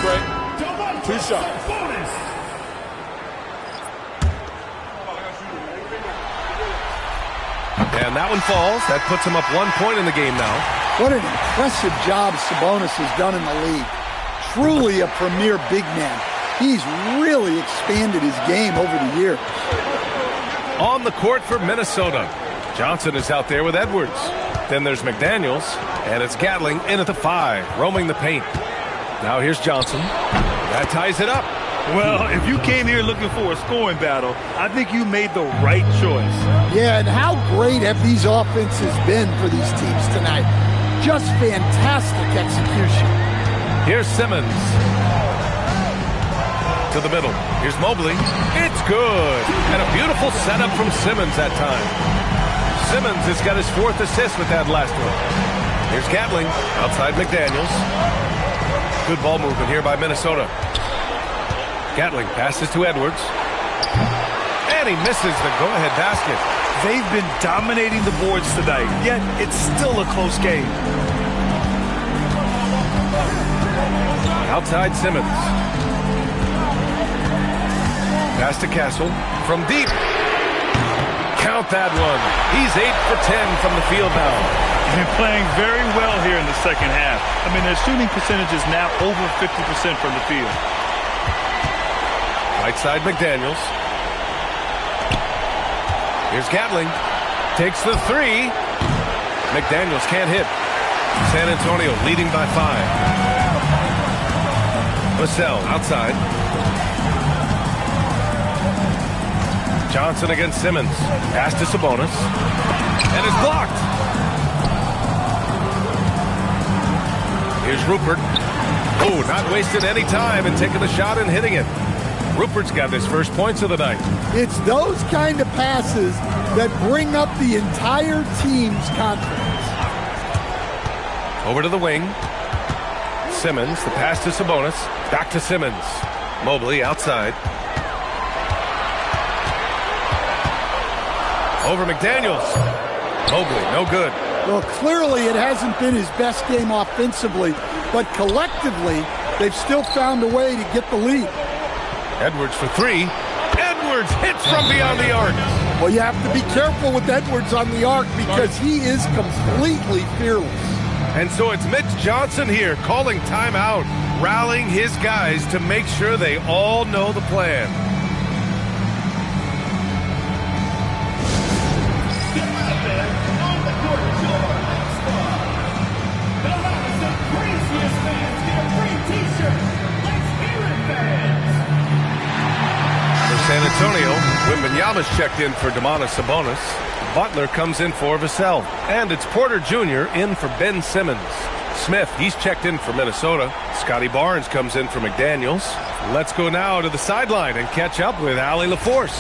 break. 2 shots. And that one falls. That puts him up 1 point in the game now. What an impressive job Sabonis has done in the league. Truly a premier big man. He's really expanded his game over the years. On the court for Minnesota, Johnson is out there with Edwards. Then there's McDaniels, and it's Gatling in at the 5, roaming the paint. Now here's Johnson. That ties it up. Well, if you came here looking for a scoring battle, I think you made the right choice. Yeah, and how great have these offenses been for these teams tonight? Just fantastic execution. Here's Simmons. To the middle. Here's Mobley. It's good. And a beautiful setup from Simmons that time. Simmons has got his 4th assist with that last one. Here's Gatling outside McDaniels. Good ball movement here by Minnesota. Gatling passes to Edwards. And he misses the go-ahead basket. They've been dominating the boards tonight, yet it's still a close game. Outside Simmons. Pass to Castle from deep. Count that one. He's 8 for 10 from the field now. And playing very well here in the second half. I mean, their shooting percentage is now over 50% from the field. Right side McDaniels. Here's Gatling. Takes the 3. McDaniels can't hit. San Antonio leading by 5. Vassell outside. Johnson against Simmons. Pass to Sabonis. And it's blocked. Here's Rupert. Oh, not wasting any time and taking the shot and hitting it. Rupert's got his first points of the night. It's those kind of passes that bring up the entire team's confidence. Over to the wing. Simmons, the pass to Sabonis. Back to Simmons. Mobley outside. Over McDaniels. Mobley, no good. Well, clearly it hasn't been his best game offensively, but collectively, they've still found a way to get the lead. Edwards for 3. Edwards hits from beyond the arc. Well, you have to be careful with Edwards on the arc because he is completely fearless. And so it's Mitch Johnson here calling timeout, rallying his guys to make sure they all know the plan. San Antonio, Wembanyama's checked in for Domantas Sabonis. Butler comes in for Vassell. And it's Porter Jr. in for Ben Simmons. Smith, he's checked in for Minnesota. Scotty Barnes comes in for McDaniels. Let's go now to the sideline and catch up with Allie LaForce.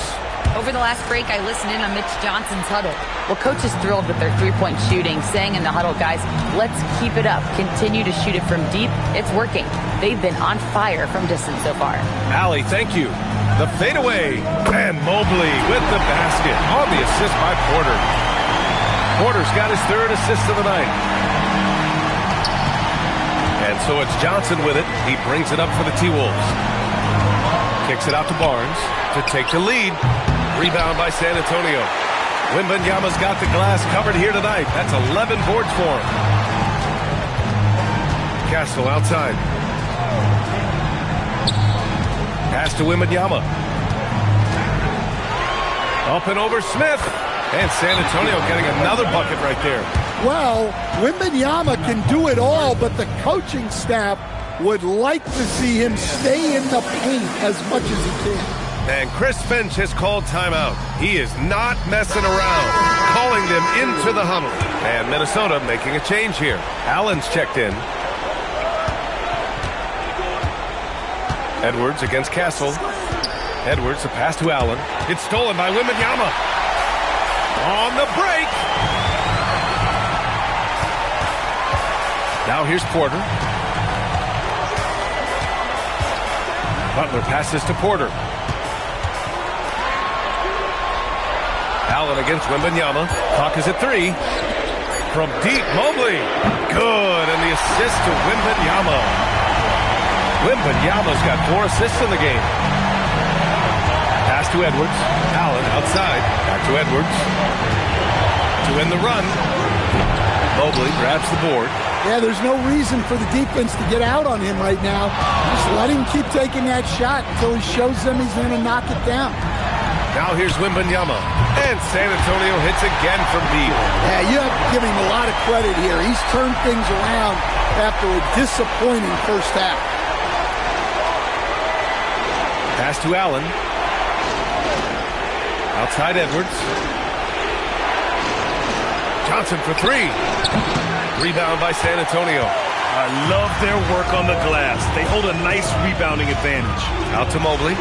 Over the last break, I listened in on Mitch Johnson's huddle. Well, coach is thrilled with their three-point shooting, saying in the huddle, guys, let's keep it up. Continue to shoot it from deep. It's working. They've been on fire from distance so far. Allie, thank you. The fadeaway, and Mobley with the basket on the assist by Porter. Porter's got his 3rd assist of the night. And so it's Johnson with it. He brings it up for the T-Wolves. Kicks it out to Barnes to take the lead. Rebound by San Antonio. Wembanyama's got the glass covered here tonight. That's 11 boards for him. Castle outside. Pass to Wembanyama. Up and over Smith. And San Antonio getting another bucket right there. Well, Wembanyama can do it all, but the coaching staff would like to see him stay in the paint as much as he can. And Chris Finch has called timeout. He is not messing around, calling them into the huddle. And Minnesota making a change here. Allen's checked in. Edwards against Castle. Edwards, the pass to Allen. It's stolen by Wembanyama. On the break. Now here's Porter. Butler passes to Porter. Allen against Wembanyama. Clock is at 3. From deep, Mobley. Good, and the assist to Wembanyama. Wembanyama's got 4 assists in the game. Pass to Edwards. Allen outside. Back to Edwards. To win the run. Mobley grabs the board. Yeah, there's no reason for the defense to get out on him right now. Just let him keep taking that shot until he shows them he's going to knock it down. Now here's Wembanyama. And San Antonio hits again from deep. Yeah, you have to give him a lot of credit here. He's turned things around after a disappointing first half. Pass to Allen. Outside Edwards. Johnson for 3. Rebound by San Antonio. I love their work on the glass. They hold a nice rebounding advantage. Out to Mobley.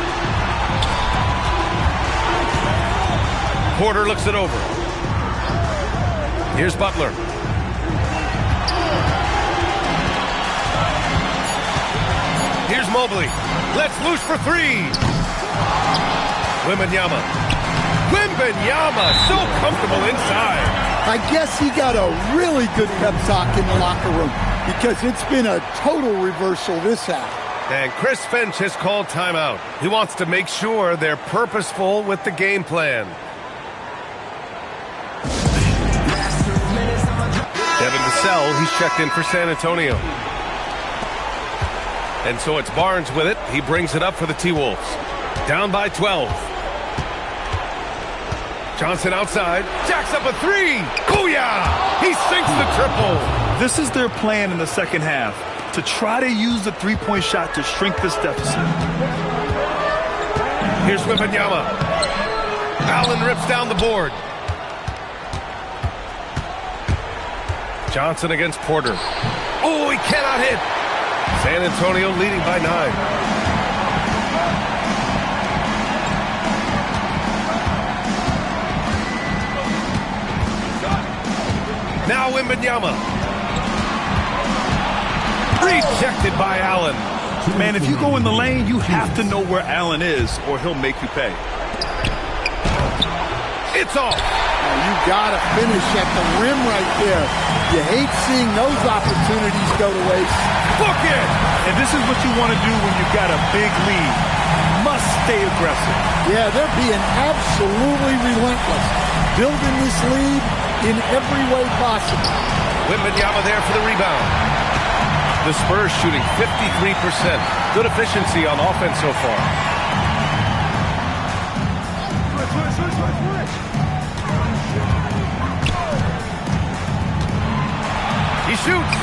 Porter looks it over. Here's Butler. Here's Mobley. Let's loose for 3. Wembanyama. Wembanyama so comfortable inside. I guess he got a really good pep talk in the locker room because it's been a total reversal this half. And Chris Finch has called timeout. He wants to make sure they're purposeful with the game plan. Devin Vassell, he's checked in for San Antonio. And so it's Barnes with it. He brings it up for the T-Wolves. Down by 12. Johnson outside. Jacks up a 3. Booyah! He sinks the triple. This is their plan in the second half, to try to use the three-point shot to shrink this deficit. Here's Wembanyama. Allen rips down the board. Johnson against Porter. Oh, he cannot hit. San Antonio leading by 9. Now Wembanyama. Rejected by Allen. Man, if you go in the lane, you have to know where Allen is or he'll make you pay. It's off. You got to finish at the rim right there. You hate seeing those opportunities go to waste. Book it! And this is what you want to do when you've got a big lead. Must stay aggressive. Yeah, they're being absolutely relentless. Building this lead in every way possible. Wembanyama there for the rebound. The Spurs shooting 53%. Good efficiency on offense so far. He shoots.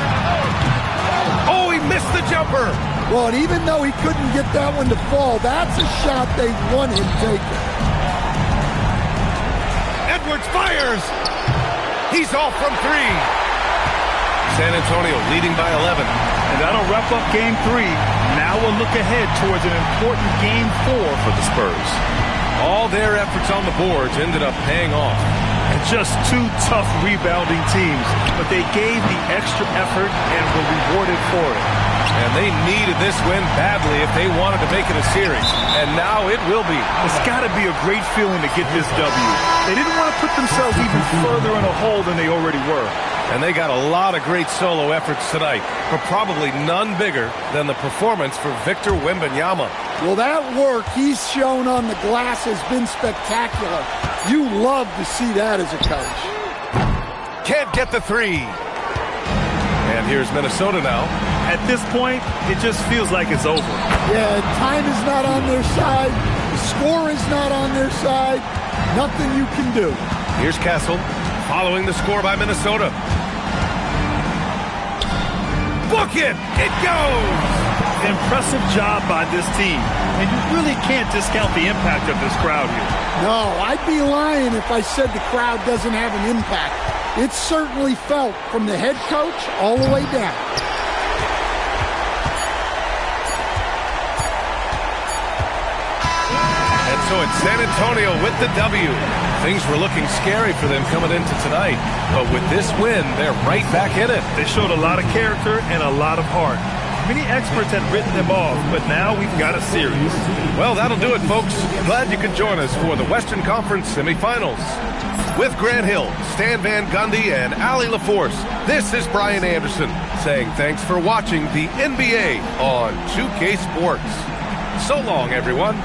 Oh, he missed the jumper. Well, and even though he couldn't get that one to fall, that's a shot they want him taking. Edwards fires. He's off from 3. San Antonio leading by 11. And that'll wrap up game 3. Now we'll look ahead towards an important game 4 for the Spurs. All their efforts on the boards ended up paying off. And just 2 tough rebounding teams, but they gave the extra effort and were rewarded for it. And they needed this win badly if they wanted to make it a series. And now it will be. It's got to be a great feeling to get this W. They didn't want to put themselves even further in a hole than they already were. And they got a lot of great solo efforts tonight, but probably none bigger than the performance for Victor Wembanyama. Well, that work he's shown on the glass has been spectacular. You love to see that as a coach. Can't get the 3. And here's Minnesota now. At this point, it just feels like it's over. Yeah, time is not on their side. The score is not on their side. Nothing you can do. Here's Castle following the score by Minnesota. Book it! It goes! Impressive job by this team. And you really can't discount the impact of this crowd here. No, I'd be lying if I said the crowd doesn't have an impact. It's certainly felt from the head coach all the way down. And so it's San Antonio with the W. Things were looking scary for them coming into tonight. But with this win, they're right back in it. They showed a lot of character and a lot of heart. Many experts had written them off, but now we've got a series. Well, that'll do it, folks. Glad you could join us for the Western Conference semifinals. With Grant Hill, Stan Van Gundy, and Allie LaForce, this is Brian Anderson saying thanks for watching the NBA on 2K Sports. So long, everyone.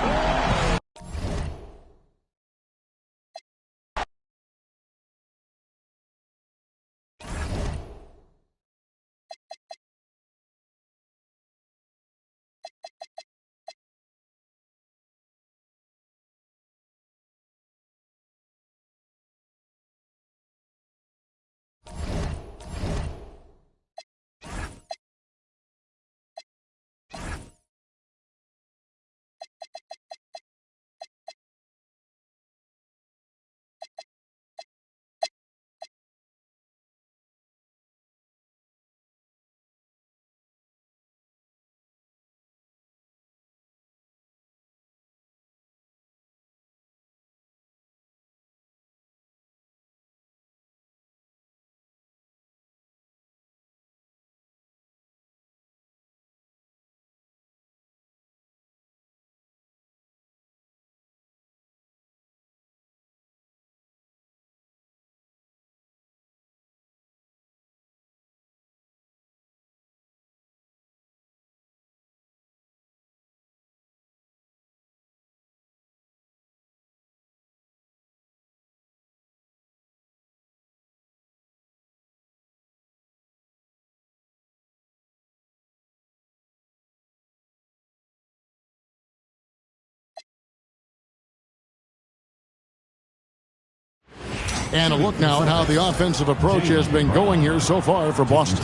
And a look now at how the offensive approach has been going here so far for Boston.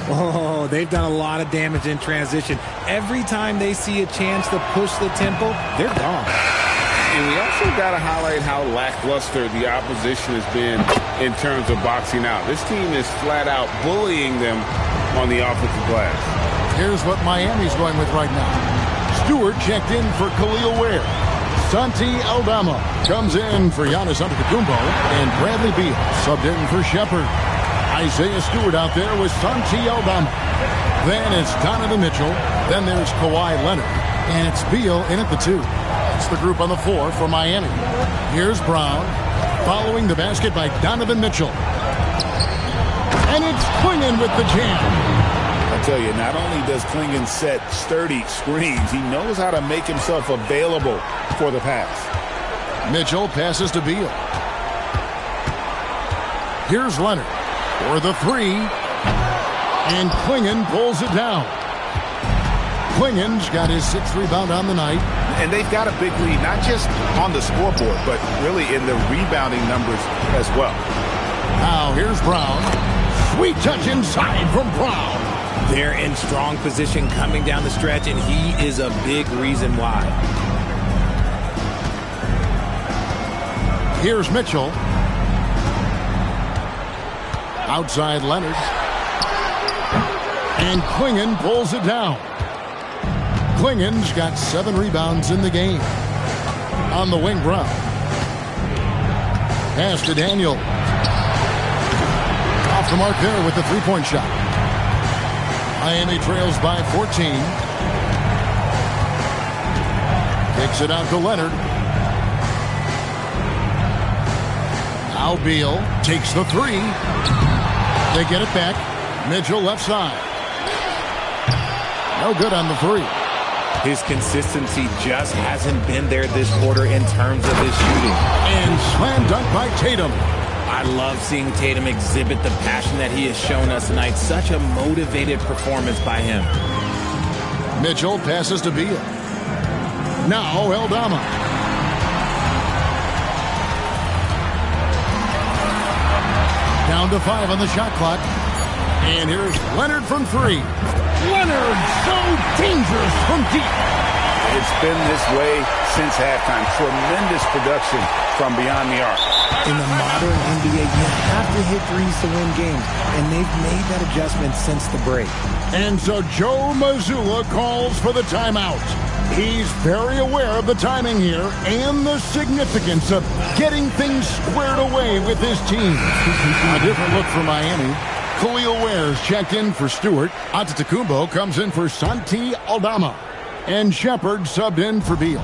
Oh, they've done a lot of damage in transition. Every time they see a chance to push the tempo, they're gone. And we also got to highlight how lackluster the opposition has been in terms of boxing out. This team is flat out bullying them on the offensive glass. Here's what Miami's going with right now. Stewart checked in for Khalil Ware. Santi Aldama comes in for Giannis Antetokounmpo, and Bradley Beal subbed in for Shepard. Isaiah Stewart out there with Santi Aldama. Then it's Donovan Mitchell. Then there's Kawhi Leonard. And it's Beal in at the 2. It's the group on the floor for Miami. Here's Brown, following the basket by Donovan Mitchell. And it's Klingon with the jam. I tell you, not only does Klingon set sturdy screens, he knows how to make himself available for the pass. Mitchell passes to Beal. Here's Leonard for the 3. And Klingon pulls it down. Klingon's got his 6th rebound on the night. And they've got a big lead, not just on the scoreboard, but really in the rebounding numbers as well. Now here's Brown. Sweet touch inside from Brown. They're in strong position coming down the stretch, and he is a big reason why. Here's Mitchell. Outside Leonard. And Klingon pulls it down. Klingon's got 7 rebounds in the game. On the wing, Brown. Pass to Daniel. Off the mark there with the 3-point shot. Miami trails by 14. Kicks it out to Leonard. Now Beal takes the 3. They get it back. Mitchell left side. No good on the 3. His consistency just hasn't been there this quarter in terms of his shooting. And slam dunk by Tatum. I love seeing Tatum exhibit the passion that he has shown us tonight. Such a motivated performance by him. Mitchell passes to Beal. Now Aldama. Down to 5 on the shot clock. And here's Leonard from 3. Leonard, so dangerous from deep. It's been this way since halftime. Tremendous production from beyond the arc. In the modern NBA, you have to hit threes to win games, and they've made that adjustment since the break. And so Joe Mazzulla calls for the timeout. He's very aware of the timing here and the significance of getting things squared away with his team. A different look for Miami. Khalil Ware's checked in for Stewart. Antetokounmpo comes in for Santi Aldama. And Shepard subbed in for Beal.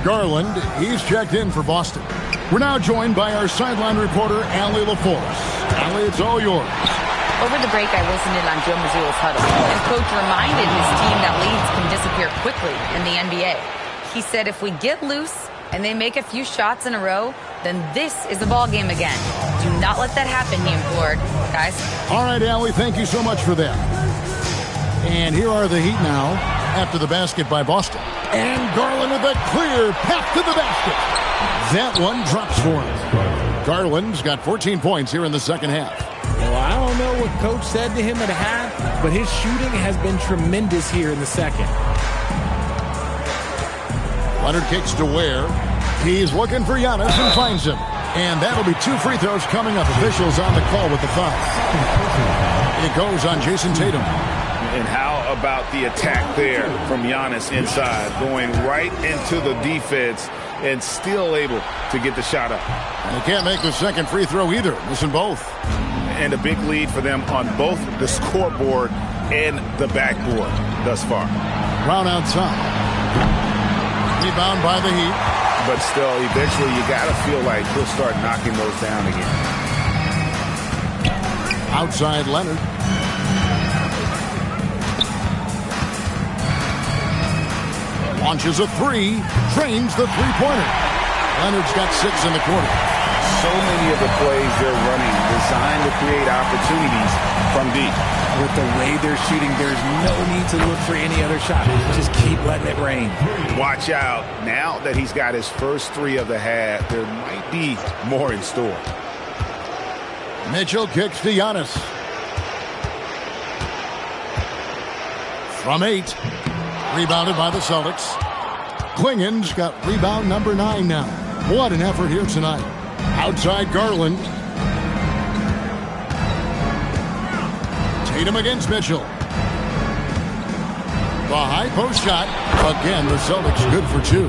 Garland, he's checked in for Boston. We're now joined by our sideline reporter, Allie LaForce. Allie, it's all yours. Over the break, I listened in on Joe Mazzulla's huddle, and Coach reminded his team that leads can disappear quickly in the NBA. He said if we get loose and they make a few shots in a row, then this is the ball game again. Do not let that happen, he implored. Guys? All right, Allie, thank you so much for that. And here are the Heat now after the basket by Boston. And Garland with a clear path to the basket. That one drops for him. Garland's got 14 points here in the second half. Well, I don't know what Coach said to him at half, but his shooting has been tremendous here in the second. Leonard kicks to Ware. He's looking for Giannis and finds him. And that'll be 2 free throws coming up. Officials on the call with the foul. It goes on Jason Tatum. And how about the attack there from Giannis inside, going right into the defense and still able to get the shot up. And they can't make the second free throw either, missing both. And a big lead for them on both the scoreboard and the backboard thus far. Brown outside. Rebound by the Heat. But still, eventually you got to feel like he'll start knocking those down again. Outside Leonard. Launches a three, drains the three-pointer. Leonard's got 6 in the quarter. So many of the plays they're running designed to create opportunities from deep. With the way they're shooting, there's no need to look for any other shot. Just keep letting it rain. Watch out. Now that he's got his first 3 of the half, there might be more in store. Mitchell kicks to Giannis. From 8. Rebounded by the Celtics. Klingen's got rebound number 9 now. What an effort here tonight. Outside Garland. Tatum against Mitchell. The high post shot. Again, the Celtics good for 2.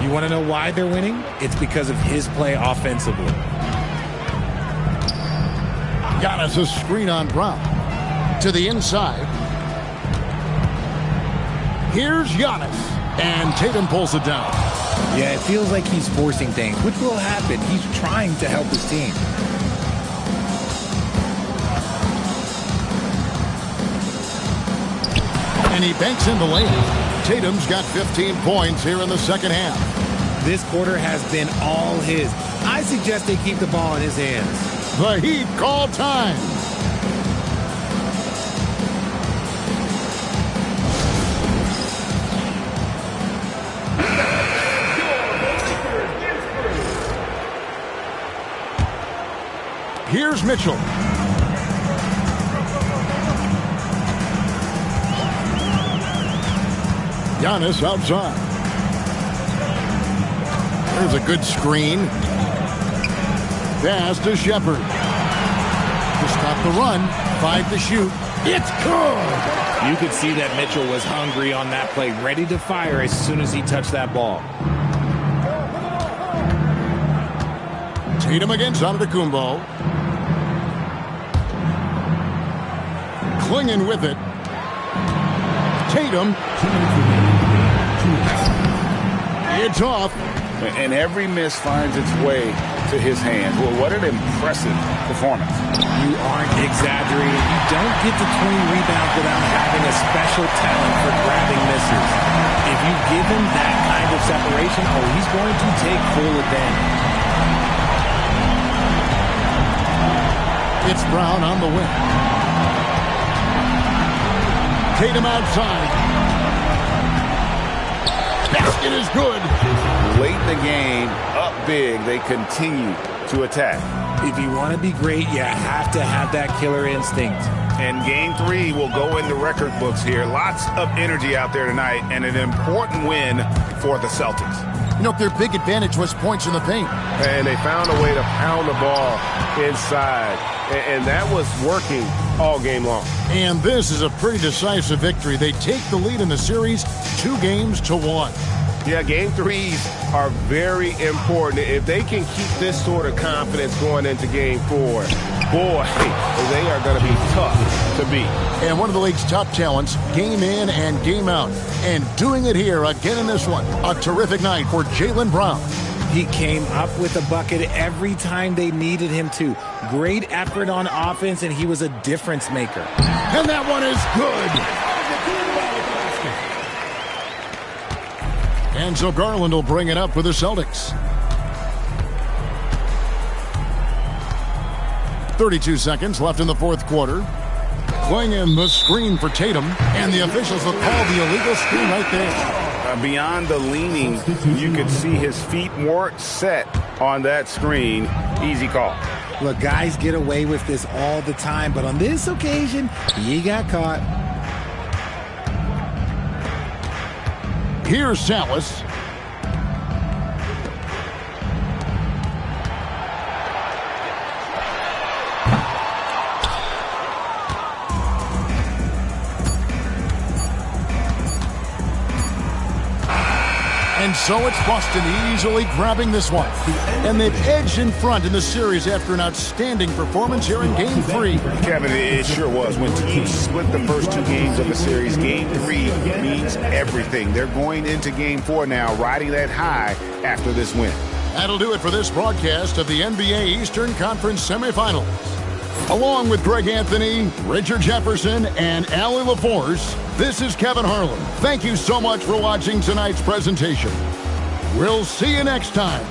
You want to know why they're winning? It's because of his play offensively. Giannis a screen on Brown. To the inside. Here's Giannis. And Tatum pulls it down. Yeah, it feels like he's forcing things, which will happen. He's trying to help his team. And he banks in the lane. Tatum's got 15 points here in the second half. This quarter has been all his. I suggest they keep the ball in his hands. The Heat call time. Here's Mitchell. Giannis outside. There's a good screen. Pass to Shepard. To stop the run. 5 to shoot. It's good! You could see that Mitchell was hungry on that play, ready to fire as soon as he touched that ball. Tatum against Antetokounmpo. Klingen with it. Tatum. It's off. And every miss finds its way to his hands. Well, what an impressive performance. You aren't exaggerating. You don't get to 20 rebounds without having a special talent for grabbing misses. If you give him that kind of separation, he's going to take full advantage. It's Brown on the wing. Tatum outside. Basket is good. Late in the game, up big, they continue to attack. If you want to be great, you have to have that killer instinct. And game 3 will go in the record books here. Lots of energy out there tonight, and an important win for the Celtics. You know, their big advantage was points in the paint. And they found a way to pound the ball inside. And that was working all game long. And this is a pretty decisive victory. They take the lead in the series 2-1. Yeah, game 3s are very important. If they can keep this sort of confidence going into game 4, boy, they are going to be tough to beat. And one of the league's top talents, game in and game out. And doing it here again in this one. A terrific night for Jaylen Brown. He came up with a bucket every time they needed him to. Great effort on offense, and he was a difference maker. And that one is good. And so Garland will bring it up for the Celtics. 32 seconds left in the fourth quarter. Playing in the screen for Tatum, and the officials will call the illegal screen right there. Beyond the leaning, you could see his feet weren't set on that screen. Easy call. Look, guys get away with this all the time, but on this occasion, he got caught. Here's Salas. And so it's Boston easily grabbing this one. And they've edged in front in the series after an outstanding performance here in Game 3. Kevin, it sure was. When teams split the first two games of a series, Game 3 means everything. They're going into Game 4 now, riding that high after this win. That'll do it for this broadcast of the NBA Eastern Conference Semifinals. Along with Greg Anthony, Richard Jefferson, and Allie LaForce, this is Kevin Harlan. Thank you so much for watching tonight's presentation. We'll see you next time.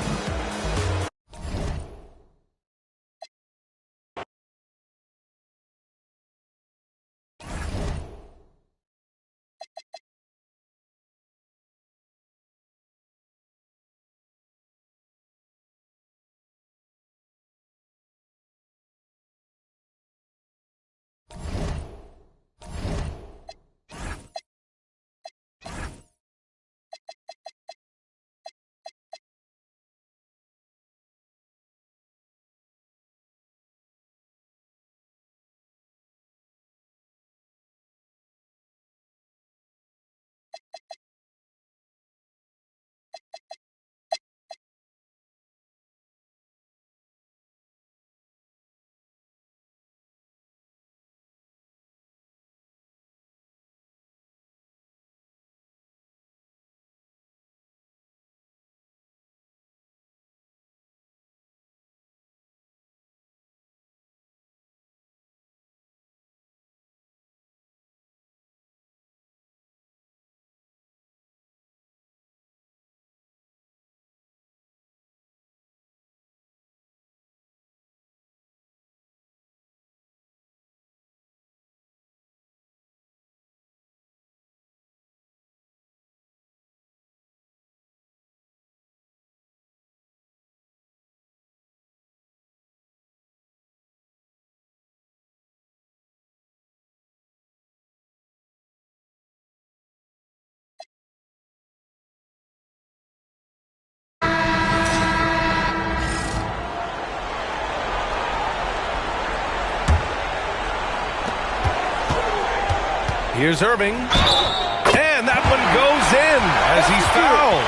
Here's Irving. And that one goes in as he's fouled.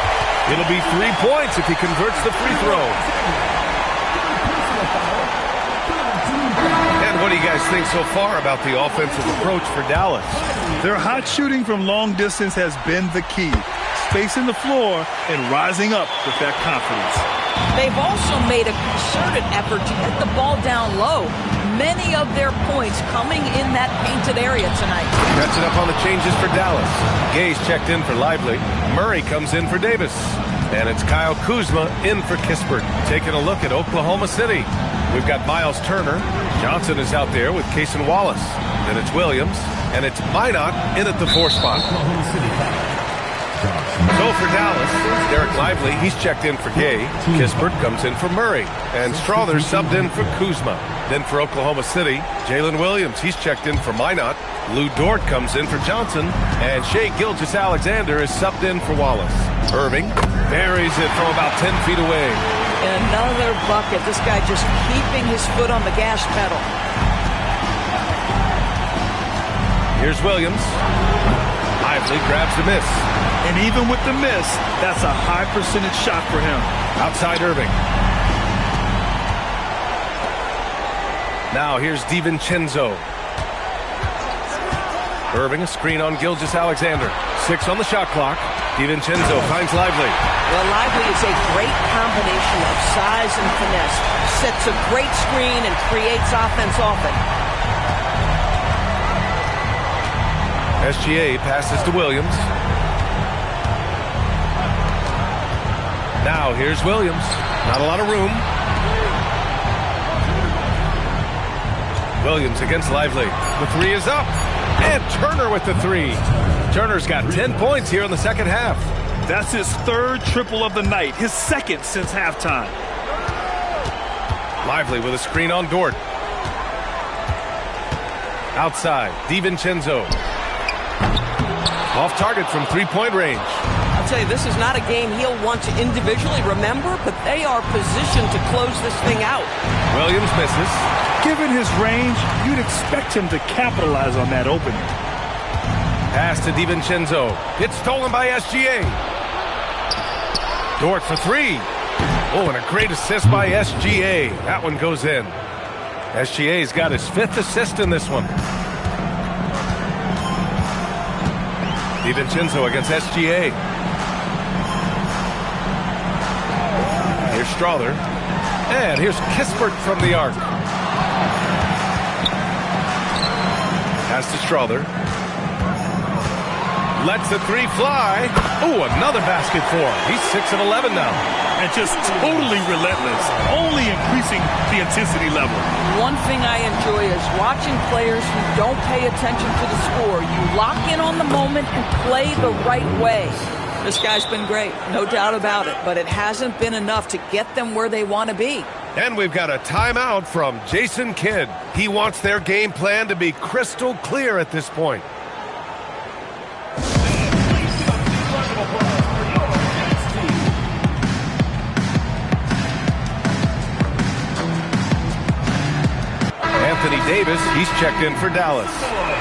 It'll be 3 points if he converts the free throw. And what do you guys think so far about the offensive approach for Dallas? Their hot shooting from long distance has been the key. Spacing the floor and rising up with that confidence. They've also made a concerted effort to get the ball down low. Many of their points coming in that painted area tonight. Catching up on the changes for Dallas. Gay's checked in for Lively. Murray comes in for Davis. And it's Kyle Kuzma in for Kispert. Taking a look at Oklahoma City. We've got Miles Turner. Johnson is out there with Cason Wallace. Then it's Williams. And it's Minot in at the 4 spot. So for Dallas, Derek Lively, he's checked in for Gay. Kispert comes in for Murray. And Strother subbed in for Kuzma. Then for Oklahoma City, Jalen Williams, he's checked in for Minot. Lou Dort comes in for Johnson. And Shai Gilgeous-Alexander is subbed in for Wallace. Irving buries it from about 10 feet away. Another bucket. This guy just keeping his foot on the gas pedal. Here's Williams. Lively grabs the miss. And even with the miss, that's a high percentage shot for him. Outside Irving. Now here's DiVincenzo. Irving, a screen on Gilgeous-Alexander. 6 on the shot clock. DiVincenzo finds Lively. Well, Lively is a great combination of size and finesse. Sets a great screen and creates offense often. SGA passes to Williams. Now here's Williams. Not a lot of room. Williams against Lively. The three is up. And Turner with the three. Turner's got 10 points here in the second half. That's his third triple of the night, his second since halftime. Lively with a screen on Dort. Outside, DiVincenzo. Off target from three-point range. I'll tell you, this is not a game he'll want to individually remember, but they are positioned to close this thing out. Williams misses. Given his range, you'd expect him to capitalize on that opening. Pass to DiVincenzo. It's stolen by SGA. Dort for three. Oh, and a great assist by SGA. That one goes in. SGA's got his fifth assist in this one. DiVincenzo against SGA. Here's Strother. And here's Kispert from the arc. Pass to Strother. Lets the three fly. Oh, another basket for him. He's 6 of 11 now. And just totally relentless, only increasing the intensity level. One thing I enjoy is watching players who don't pay attention to the score. You lock in on the moment and play the right way. This guy's been great, no doubt about it, but it hasn't been enough to get them where they want to be. And we've got a timeout from Jason Kidd. He wants their game plan to be crystal clear at this point. Anthony Davis, he's checked in for Dallas.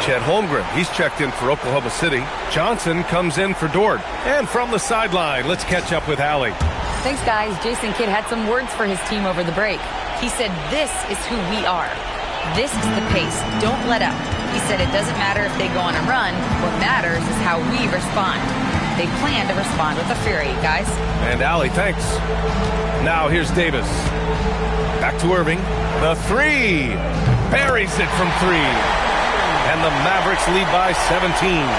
Chet Holmgren, he's checked in for Oklahoma City. Johnson comes in for Dort. And from the sideline, let's catch up with Allie. Thanks, guys. Jason Kidd had some words for his team over the break. He said, "This is who we are. This is the pace. Don't let up." He said it doesn't matter if they go on a run. What matters is how we respond. They plan to respond with a fury, guys. And Allie, thanks. Now here's Davis. Back to Irving. The three. Buries it from three. And the Mavericks lead by 17.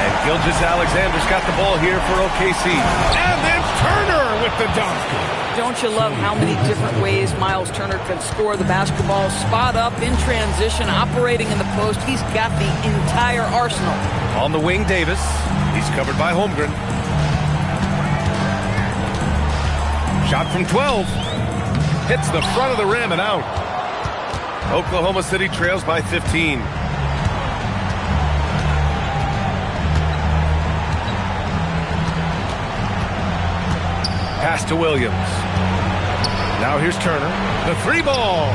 And Gilgeous-Alexander's got the ball here for OKC. And then Turner with the dunk. Don't you love how many different ways Miles Turner can score the basketball? Spot up, in transition, operating in the post. He's got the entire arsenal. On the wing, Davis. He's covered by Holmgren. Shot from 12. Hits the front of the rim and out. Oklahoma City trails by 15. Pass to Williams. Now here's Turner. The three ball.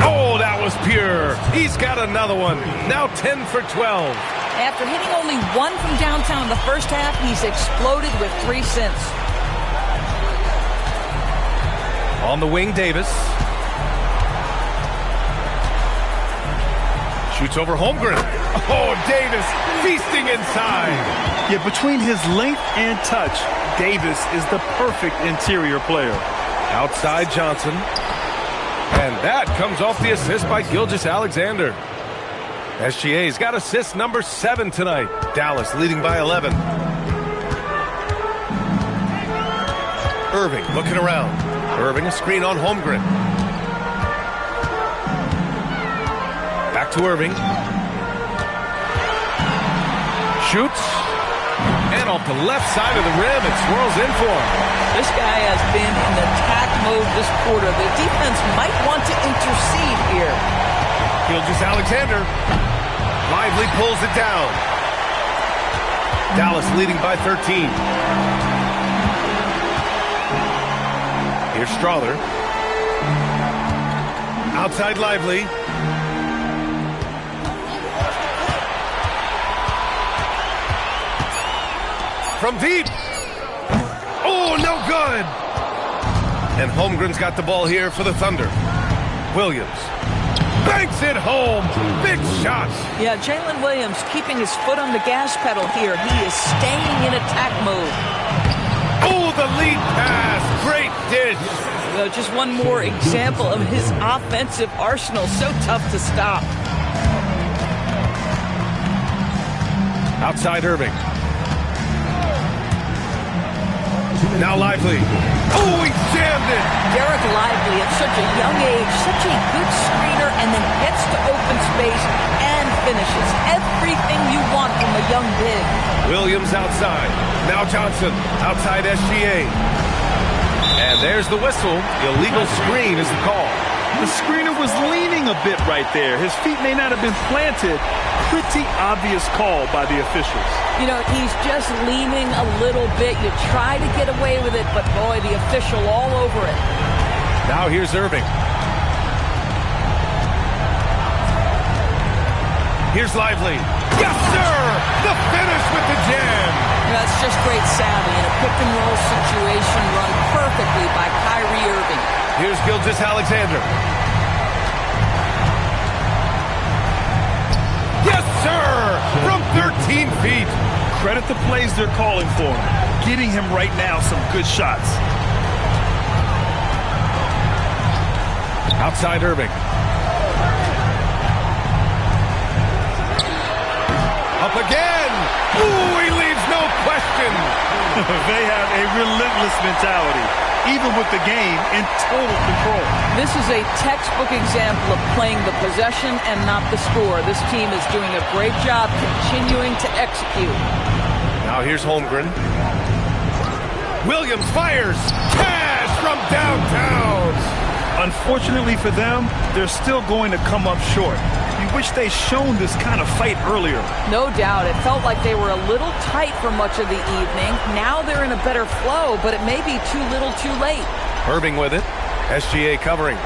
Oh, that was pure. He's got another one. Now 10 for 12. After hitting only one from downtown in the first half, he's exploded with three since. On the wing, Davis. Shoots over Holmgren. Oh, Davis feasting inside. Yeah, between his length and touch, Davis is the perfect interior player. Outside Johnson. And that comes off the assist by Gilgeous-Alexander. SGA's got assist number 7 tonight. Dallas leading by 11. Irving looking around. Irving a screen on Holmgren. Back to Irving. Shoots. And off the left side of the rim, it swirls in for him. This guy has been in attack mode this quarter. The defense might want to intercede here. Gilgeous-Alexander. Lively pulls it down. Dallas leading by 13. Here's Strother. Outside Lively. From deep. Oh, no good. And Holmgren's got the ball here for the Thunder. Williams. Banks it home. Big shots. Yeah, Jalen Williams keeping his foot on the gas pedal here. He is staying in attack mode. Oh, the lead pass. Great dish. Just one more example of his offensive arsenal. So tough to stop. Outside Irving. Now Lively. Oh, he jammed it. Derek Lively at such a young age, such a good screener, and then gets to open space and finishes. Everything you want from a young big. Williams outside. Now Johnson outside SGA. And there's the whistle. Illegal screen is the call. The screener was leaning a bit right there. His feet may not have been planted. Pretty obvious call by the officials. You know, he's just leaning a little bit. You try to get away with it, but boy, the official all over it. Now here's Irving. Here's Lively. Yes, sir! The finish with the jam. That's just great savvy in a pick-and-roll situation run perfectly by Kyrie Irving. Here's Gilgeous-Alexander. Yes, sir! From 13 feet. Credit the plays they're calling for him. Getting him right now some good shots. Outside Irving. Up again. Ooh, he leaves no question. They have a relentless mentality, even with the game in total control. This is a textbook example of playing the possession and not the score. This team is doing a great job continuing to execute. Now here's Holmgren. Williams fires. Cash from downtown. Unfortunately for them, they're still going to come up short. You wish they'd shown this kind of fight earlier. No doubt. It felt like they were a little tight for much of the evening. Now they're in a better flow, but it may be too little too late. Irving with it. SGA covering.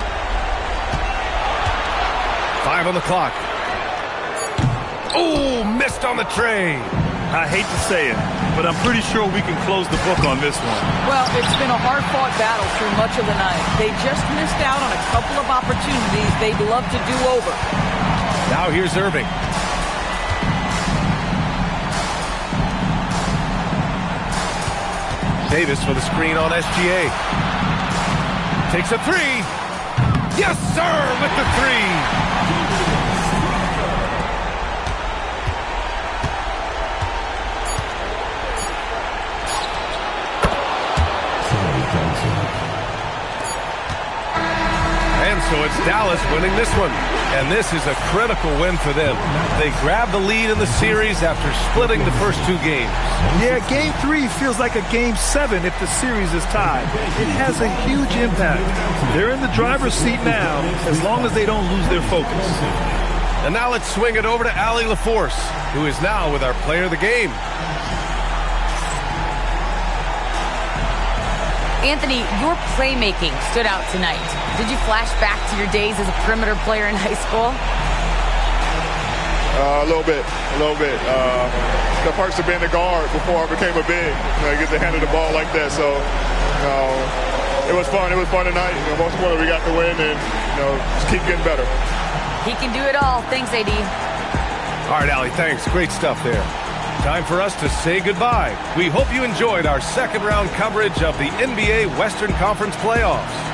5 on the clock. Oh, missed on the tray. I hate to say it, but I'm pretty sure we can close the book on this one. Well, it's been a hard-fought battle through much of the night. They just missed out on a couple of opportunities they'd love to do over. Now here's Irving. Davis for the screen on SGA. Takes a three. Yes, sir, with the three. And so it's Dallas winning this one. And this is a critical win for them. They grab the lead in the series after splitting the first 2 games. Yeah, Game 3 feels like a Game 7 if the series is tied. It has a huge impact. They're in the driver's seat now, as long as they don't lose their focus. And now let's swing it over to Allie LaForce, who is now with our player of the game. Anthony, your playmaking stood out tonight. Did you flash back to your days as a perimeter player in high school? A little bit. The perks of being a guard before I became a big. I get to handle the ball like that. So, it was fun. It was fun tonight. Most importantly, we got the win and, just keep getting better. He can do it all. Thanks, AD. All right, Allie, thanks. Great stuff there. Time for us to say goodbye. We hope you enjoyed our second-round coverage of the NBA Western Conference Playoffs.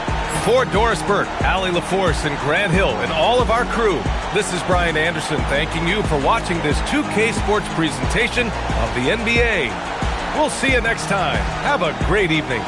For Doris Burke, Allie LaForce, and Grant Hill, and all of our crew, this is Brian Anderson thanking you for watching this 2K Sports presentation of the NBA. We'll see you next time. Have a great evening.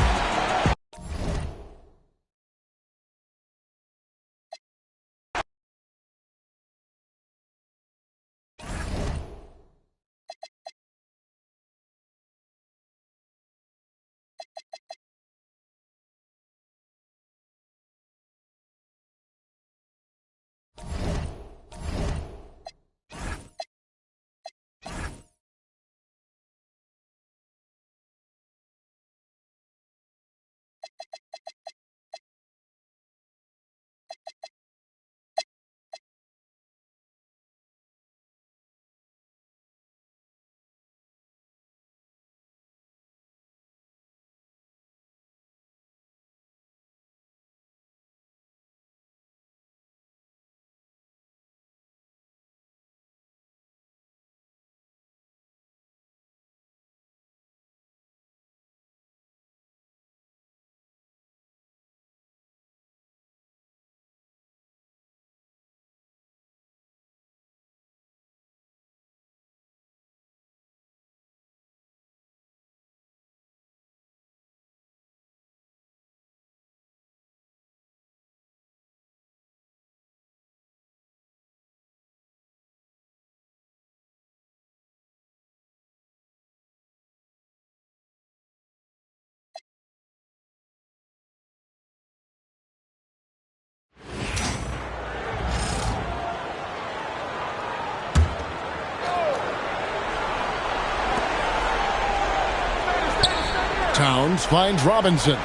Towns finds Robinson.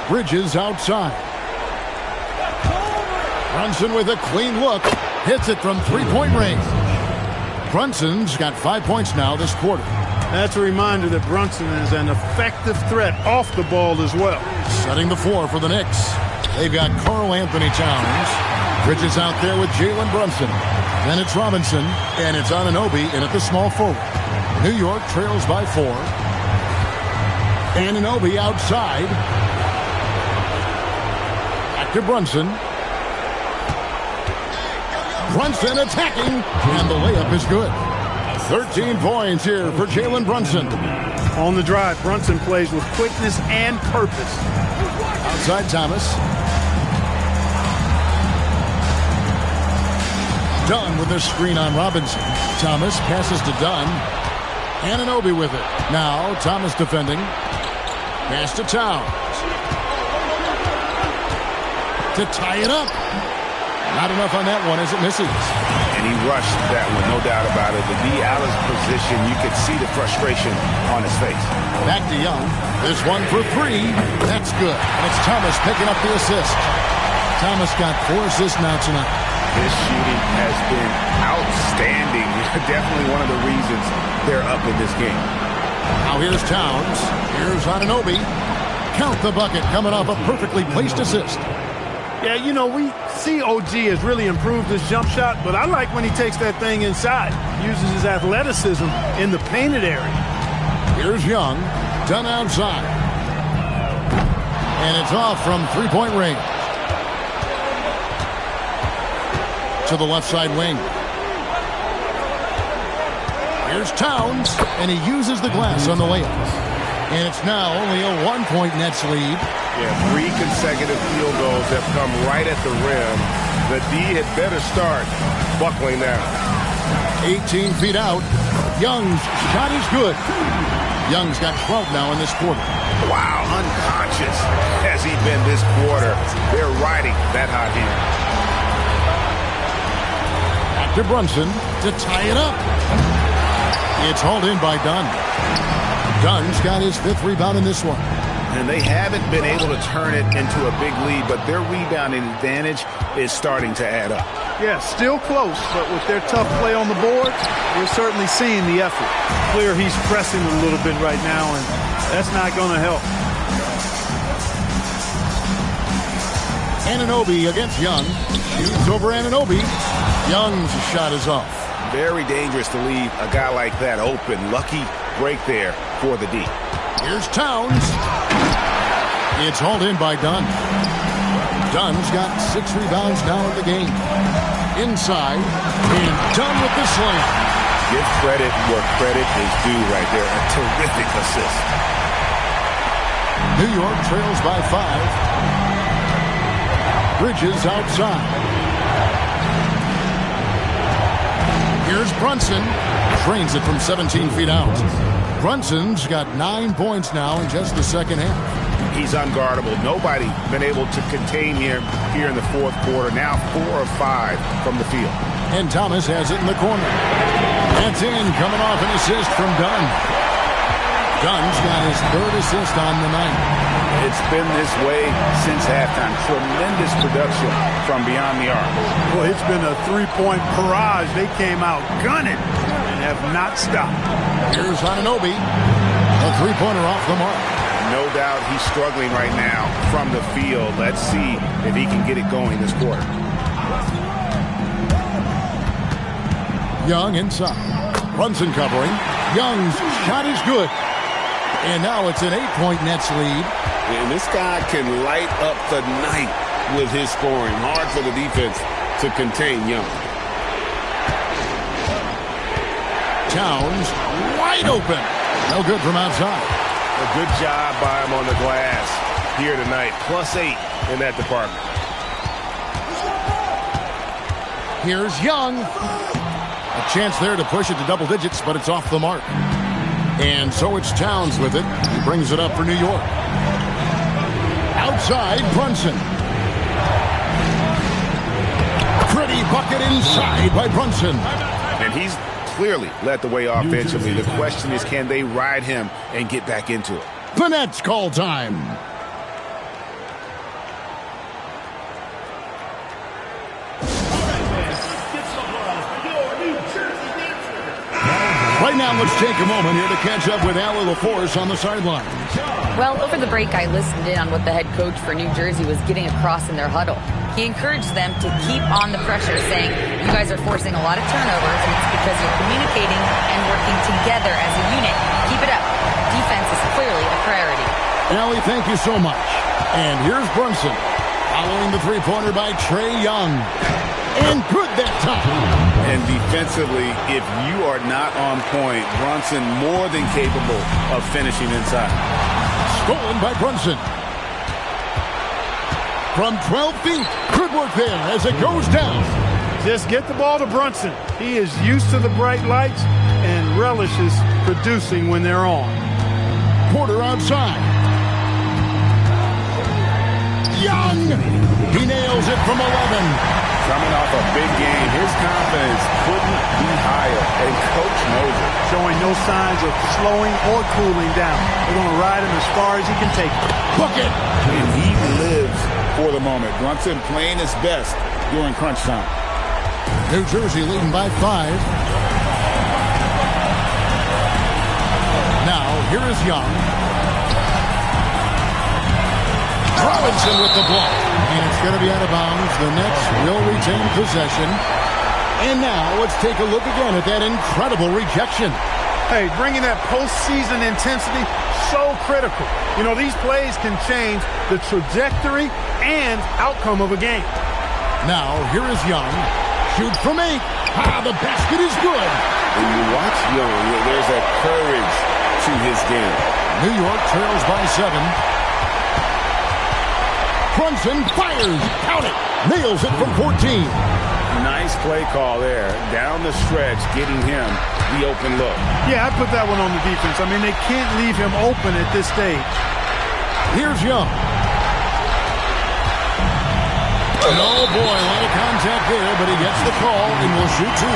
Bridges outside. Brunson with a clean look. Hits it from three-point range. Brunson's got 5 points now this quarter. That's a reminder that Brunson is an effective threat off the ball as well. Setting the floor for the Knicks. They've got Karl Anthony Towns. Bridges out there with Jalen Brunson. Then it's Robinson, and it's Anunoby in at the small forward. New York trails by 4. Anunoby outside. Back to Brunson. Brunson attacking, and the layup is good. 13 points here for Jalen Brunson. On the drive, Brunson plays with quickness and purpose. Outside Thomas. Dunn with a screen on Robinson. Thomas passes to Dunn. Anunoby with it. Now Thomas defending. Pass to Towns. To tie it up. Not enough on that one as it misses. And he rushed that one, no doubt about it. The D out of position, you could see the frustration on his face. Back to Young. This one for 3. That's good. And it's Thomas picking up the assist. Thomas got 4 assists now tonight. His shooting has been outstanding. Definitely one of the reasons they're up in this game. Now here's Towns. Here's Anunoby. Count the bucket coming off a perfectly placed assist. Yeah, you know, we see OG has really improved his jump shot, but I like when he takes that thing inside, uses his athleticism in the painted area. Here's Young, done outside. And it's off from three-point range. To the left side wing. Here's Towns, and he uses the glass on the layup. And it's now only a 1-point Nets lead. Yeah, 3 consecutive field goals have come right at the rim. The D had better start buckling down. 18 feet out. Young's shot is good. Young's got 12 now in this quarter. Wow, unconscious has he been this quarter. They're riding that hot hand. Back to Brunson to tie it up. It's hauled in by Dunn. Dunn's got his 5th rebound in this one. And they haven't been able to turn it into a big lead, but their rebounding advantage is starting to add up. Yeah, still close, but with their tough play on the board, we're certainly seeing the effort. Clear he's pressing a little bit right now, and that's not going to help. Anunoby against Young. Shoots over Anunoby. Young's shot is off. Very dangerous to leave a guy like that open. Lucky break there for the D. Here's Towns. It's hauled in by Dunn. Dunn's got 6 rebounds now in the game. Inside, and Dunn with the slam. Give credit where credit is due right there. A terrific assist. New York trails by 5. Bridges outside. Here's Brunson. Drains it from 17 feet out. Brunson's got 9 points now in just the second half. He's unguardable. Nobody been able to contain him here in the 4th quarter. Now 4 of 5 from the field. And Thomas has it in the corner. That's in, coming off an assist from Dunn. Dunn's got his 3rd assist on the night. It's been this way since halftime. Tremendous production from beyond the arc. Well, it's been a 3-point barrage. They came out gunning and have not stopped. Here's Anunoby. A 3-pointer off the mark. No doubt he's struggling right now from the field. Let's see if he can get it going this quarter. Young inside. Brunson covering. Young's shot is good. And now it's an 8-point Nets lead. And this guy can light up the night with his scoring. Hard for the defense to contain Young. Towns wide open. No good from outside. A good job by him on the glass here tonight. +8 in that department. Here's Young. A chance there to push it to double digits, but it's off the mark. And so it's Towns with it. He brings it up for New York. Outside, Brunson. Pretty bucket inside by Brunson. And he's clearly led the way offensively. The question is, can they ride him and get back into it? The Nets call time. Right now, let's take a moment here to catch up with yr3 on the sidelines. Well, over the break, I listened in on what the head coach for New Jersey was getting across in their huddle. He encouraged them to keep on the pressure, saying, you guys are forcing a lot of turnovers, and it's because you're communicating and working together as a unit. Keep it up. Defense is clearly a priority. Allie, thank you so much. And here's Brunson, following the three-pointer by Trae Young. And good that time. And defensively, if you are not on point, Brunson more than capable of finishing inside. Stolen by Brunson. From 12 feet. Good work there as it goes down. Just get the ball to Brunson. He is used to the bright lights and relishes producing when they're on. Porter outside. Young. He nails it from 11. Coming off a big game, his confidence couldn't be higher, and Coach knows it. Showing no signs of slowing or cooling down. They're going to ride him as far as he can take it. Book it! And he lives for the moment. Brunson playing his best during crunch time. New Jersey leading by 5. Now, here is Young. Robinson with the block. And it's going to be out of bounds. The Nets will retain possession. And now let's take a look again at that incredible rejection. Hey, bringing that postseason intensity, so critical. You know, these plays can change the trajectory and outcome of a game. Now, here is Young. Shoot from 8. The basket is good. When you watch Young, there's a courage to his game. New York trails by 7. Brunson fires. Count it. Nails it from 14. Nice play call there. Down the stretch, getting him the open look. Yeah, I put that one on the defense. I mean, they can't leave him open at this stage. Here's Young. Oh, boy, a lot of contact there, but he gets the call and will shoot 2.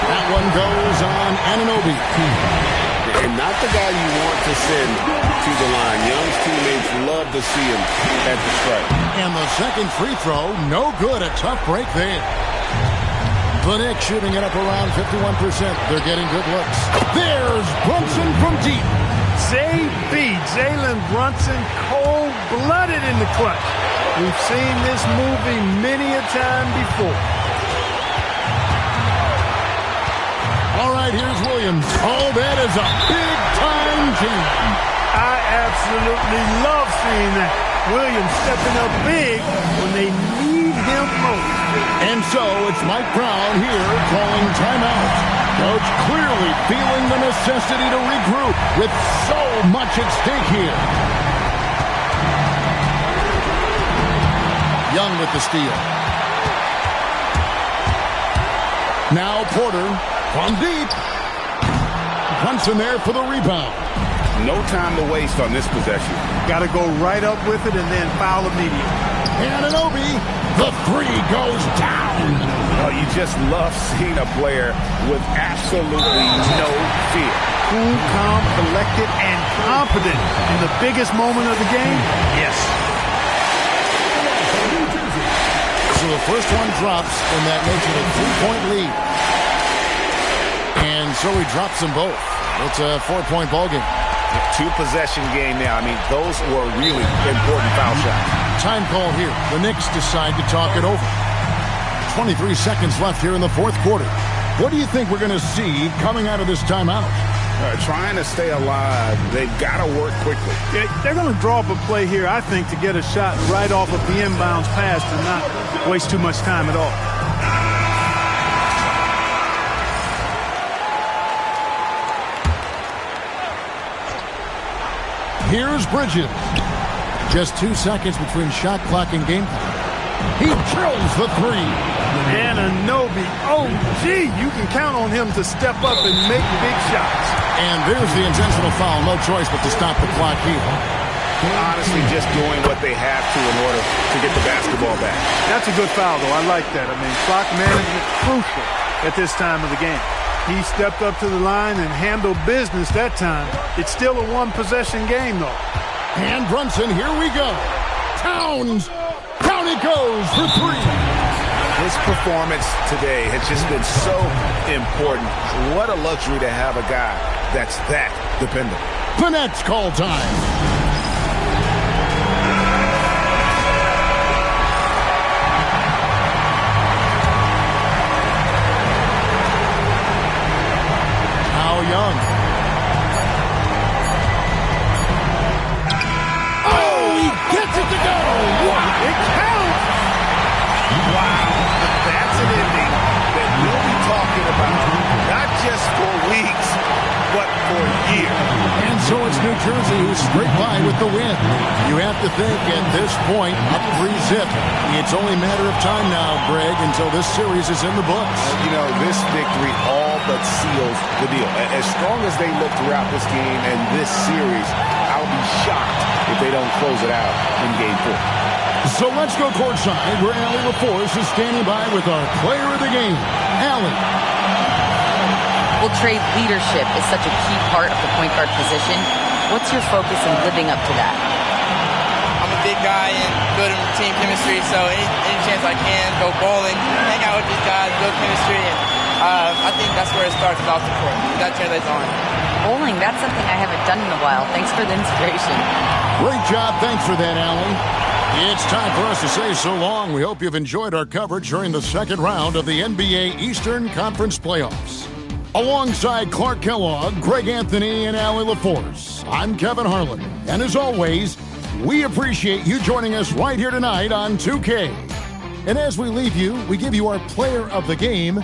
That one goes on Anunoby. And not the guy you want to send to the line. Young's teammates love to see him at the strike. And the second free throw, no good. A tough break there. The Knicks shooting it up around 51%. They're getting good looks. There's Brunson from deep. Jalen Brunson, cold-blooded in the clutch. We've seen this movie many a time before. All right, here's Williams. Oh, that is a big-time jam. I absolutely love seeing that. Williams stepping up big when they need him most. And so it's Mike Brown here calling timeout. Coach clearly feeling the necessity to regroup with so much at stake here. Young with the steal. Now Porter from deep. Brunson there for the rebound. No time to waste on this possession. Got to go right up with it and then foul immediately. Anunoby, the 3 goes down. Oh, you just love seeing a player with absolutely no fear. Cool, calm, collected, and confident in the biggest moment of the game. Yes. So the first one drops, and that makes it a 3-point lead. And so he drops them both. It's a 4-point ball game. 2-possession game now. I mean, those were really important foul shots. Time call here. The Knicks decide to talk it over. 23 seconds left here in the fourth quarter. What do you think we're going to see coming out of this timeout? Trying to stay alive. They've got to work quickly. Yeah, they're going to draw up a play here, I think, to get a shot right off of the inbounds pass and not waste too much time at all. Here's Bridges. Just 2 seconds between shot clock and game time. He drills the 3. Anunoby, oh, gee, you can count on him to step up and make big shots. And there's the intentional foul. No choice but to stop the clock here. Honestly, just doing what they have to in order to get the basketball back. That's a good foul, though. I like that. I mean, clock management crucial at this time of the game. He stepped up to the line and handled business that time. It's still a one-possession game, though. And Brunson, here we go. Towns. Down he goes for three. His performance today has just been so important. What a luxury to have a guy that's that dependable. The Nets call time. Young. Oh, he gets it to go. Wow, it counts. Wow, that's an ending that we'll be talking about not just for weeks, but for years. And so it's New Jersey who's straight by with the win. You have to think at this point, up 3-zip. It's only a matter of time now, Greg, until this series is in the books. You know, this victory all but seals the deal. As strong as they look throughout this game and this series, I'll be shocked if they don't close it out in Game 4. So let's go courtside where Allie LaForce is standing by with our player of the game, Allie. Well, Trey, leadership is such a key part of the point guard position. What's your focus in living up to that? I'm a big guy and good in team chemistry, so any chance I can, go bowling, hang out with these guys, build chemistry, and I think that's where it starts off the court. That translates on. Bowling, that's something I haven't done in a while. Thanks for the inspiration. Great job. Thanks for that, Allie. It's time for us to say so long. We hope you've enjoyed our coverage during the second round of the NBA Eastern Conference Playoffs. Alongside Clark Kellogg, Greg Anthony, and Allie LaForce, I'm Kevin Harlan. And as always, we appreciate you joining us right here tonight on 2K. And as we leave you, we give you our player of the game.